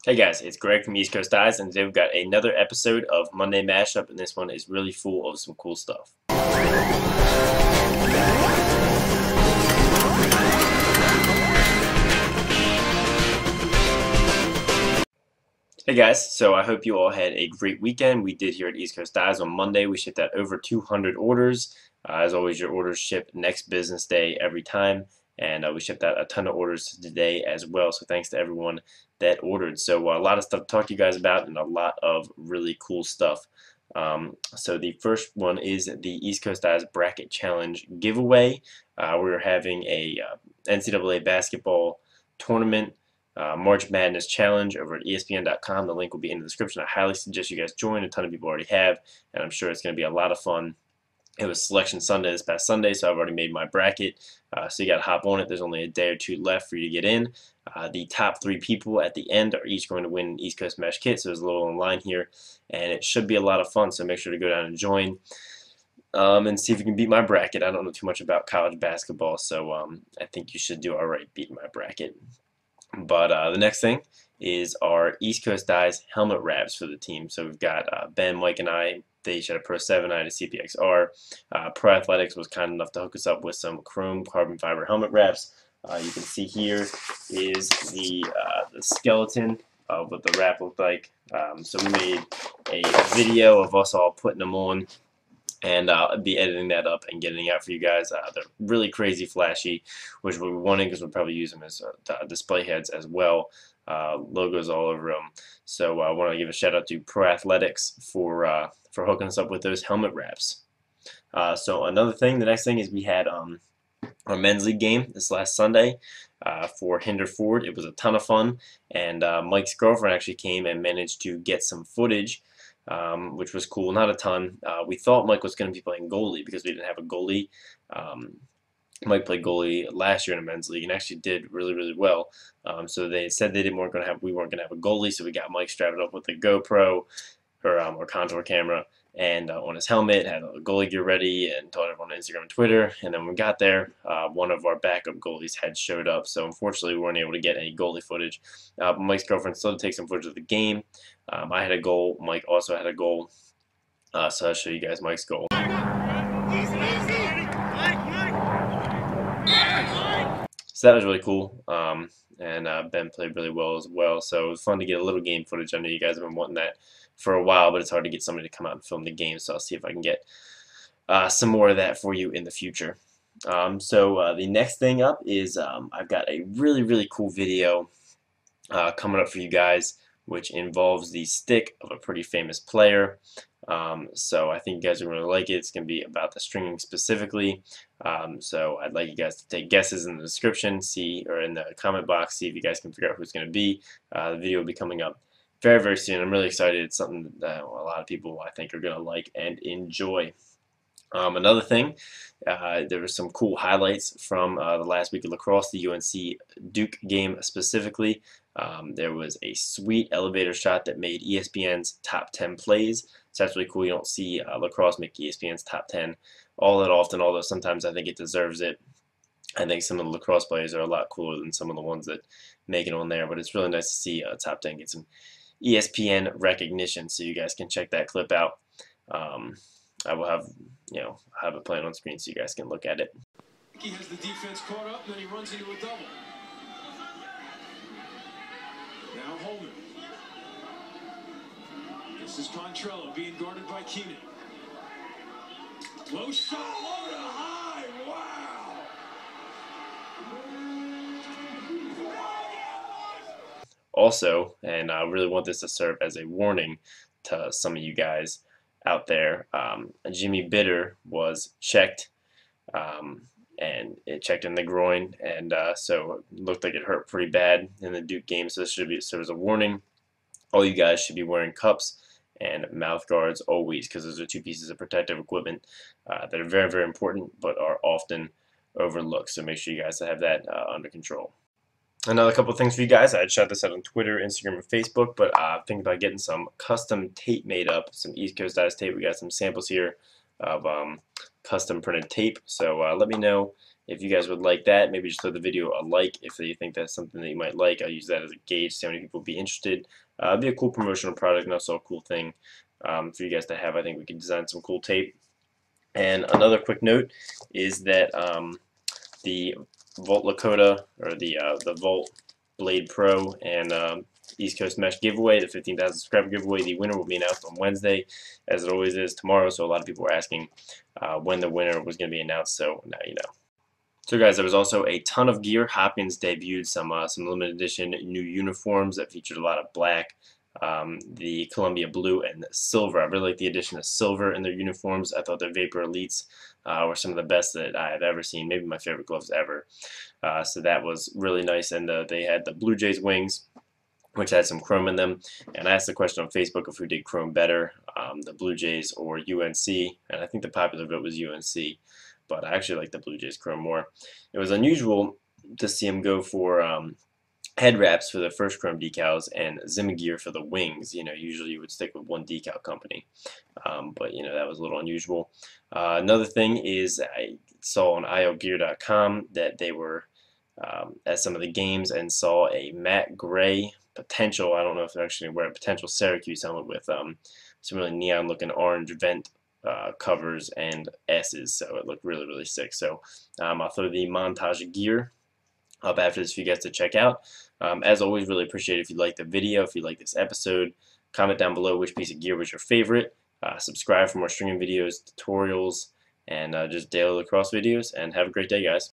Hey guys, it's Greg from East Coast Eyes, and today we've got another episode of Monday Mashup, and this one is really full of some cool stuff. Hey guys, so I hope you all had a great weekend. We did here at East Coast Eyes on Monday. We shipped out over 200 orders. As always, your orders ship next business day every time, and we shipped out a ton of orders today as well. So thanks to everyone that ordered. So a lot of stuff to talk to you guys about, and a lot of really cool stuff. So the first one is the East Coast Eyes Bracket Challenge giveaway. We're having a NCAA basketball tournament. March Madness Challenge over at ESPN.com. The link will be in the description. I highly suggest you guys join. A ton of people already have, and I'm sure it's going to be a lot of fun. It was Selection Sunday this past Sunday, so I've already made my bracket. So you got to hop on it. There's only a day or two left for you to get in. The top 3 people at the end are each going to win an East Coast Mesh kit. So there's a little online here, and it should be a lot of fun. So make sure to go down and join. And see if you can beat my bracket. I don't know too much about college basketball, so I think you should do all right beating my bracket. But the next thing is our East Coast Eyes helmet wraps for the team. So we've got Ben, Mike, and I. They each had a Pro 7, I had a CPXR. Pro Athletics was kind enough to hook us up with some chrome carbon fiber helmet wraps. You can see here is the skeleton of what the wrap looked like. So we made a video of us all putting them on, and I'll be editing that up and getting it out for you guys. They're really crazy flashy, which we're wanting because we'll probably use them as display heads as well. Logos all over them. So I want to give a shout out to Pro Athletics for hooking us up with those helmet wraps. So another thing, the next thing is we had our men's league game this last Sunday for Hinder Ford. It was a ton of fun, and Mike's girlfriend actually came and managed to get some footage, which was cool. Not a ton. We thought Mike was going to be playing goalie because we didn't have a goalie. Mike played goalie last year in a men's league and actually did really well. So they said we weren't going to have a goalie, so we got Mike strapped up with a GoPro or contour camera and on his helmet, had a goalie gear ready, and told everyone on Instagram and Twitter. And then when we got there, one of our backup goalies had showed up, so unfortunately we weren't able to get any goalie footage. Mike's girlfriend still did take some footage of the game. I had a goal. Mike also had a goal. So I'll show you guys Mike's goal. So that was really cool, and Ben played really well as well, so it was fun to get a little game footage. I know you guys have been wanting that for a while, but it's hard to get somebody to come out and film the game, so I'll see if I can get some more of that for you in the future. So the next thing up is I've got a really cool video coming up for you guys, which involves the stick of a pretty famous player. So I think you guys are going to like it. It's going to be about the stringing specifically. So I'd like you guys to take guesses in the description, or in the comment box, see if you guys can figure out who it's going to be. The video will be coming up very soon. I'm really excited. It's something that a lot of people, I think, are going to like and enjoy. Another thing, there were some cool highlights from the last week of lacrosse, the UNC Duke game specifically. There was a sweet elevator shot that made ESPN's top 10 plays. So that's really cool. You don't see lacrosse make ESPN's top 10 all that often, although sometimes I think it deserves it. I think some of the lacrosse players are a lot cooler than some of the ones that make it on there, but it's really nice to see top 10 get some ESPN recognition, so you guys can check that clip out. I will have it playing on screen so you guys can look at it. He has the defense caught up, and then he runs into a double. Now Holman. This is Contrello being guarded by Keenan. Low shot, low to high. Wow. Also, and I really want this to serve as a warning to some of you guys out there, Jimmy Bitter was checked, and it checked in the groin, and so it looked like it hurt pretty bad in the Duke game. So this should be serve as a warning. All you guys should be wearing cups and mouth guards always, because those are 2 pieces of protective equipment that are very important, but are often overlooked. So make sure you guys have that under control. Another couple of things for you guys. I had shot this out on Twitter, Instagram, and Facebook, but thinking about getting some custom tape made up, some East Coast Eyes tape. We got some samples here of custom printed tape. So let me know If you guys would like that, maybe just throw the video a like if you think that's something that you might like. I'll use that as a gauge to see how many people would be interested. It'd be a cool promotional product and also a cool thing for you guys to have. I think we could design some cool tape. And another quick note is that the Volt Lakota, or the Volt Blade Pro and East Coast Mesh giveaway, the 15,000 subscriber giveaway, the winner will be announced on Wednesday, as it always is tomorrow. So a lot of people were asking when the winner was going to be announced, so now you know. So guys, there was also a ton of gear. Hopkins debuted some limited edition new uniforms that featured a lot of black, the Columbia blue, and silver. I really like the addition of silver in their uniforms. I thought their Vapor Elites were some of the best that I have ever seen, maybe my favorite gloves ever. So that was really nice, and they had the Blue Jays wings, which had some chrome in them. And I asked the question on Facebook of who did chrome better, the Blue Jays or UNC, and I think the popular vote was UNC. But I actually like the Blue Jays chrome more. It was unusual to see him go for head wraps for the first chrome decals and Zimmer for the wings. Usually you would stick with one decal company, but that was a little unusual. Another thing is I saw on IOgear.com that they were at some of the games and saw a matte gray potential. I don't know if they're actually wearing a potential Syracuse helmet with some really neon looking orange vent covers and S's, so it looked really, really sick. So I'll throw the montage gear up after this for you guys to check out. As always, really appreciate it if you like the video, if you like this episode. Comment down below which piece of gear was your favorite. Subscribe for more streaming videos, tutorials, and just daily lacrosse videos. And have a great day, guys.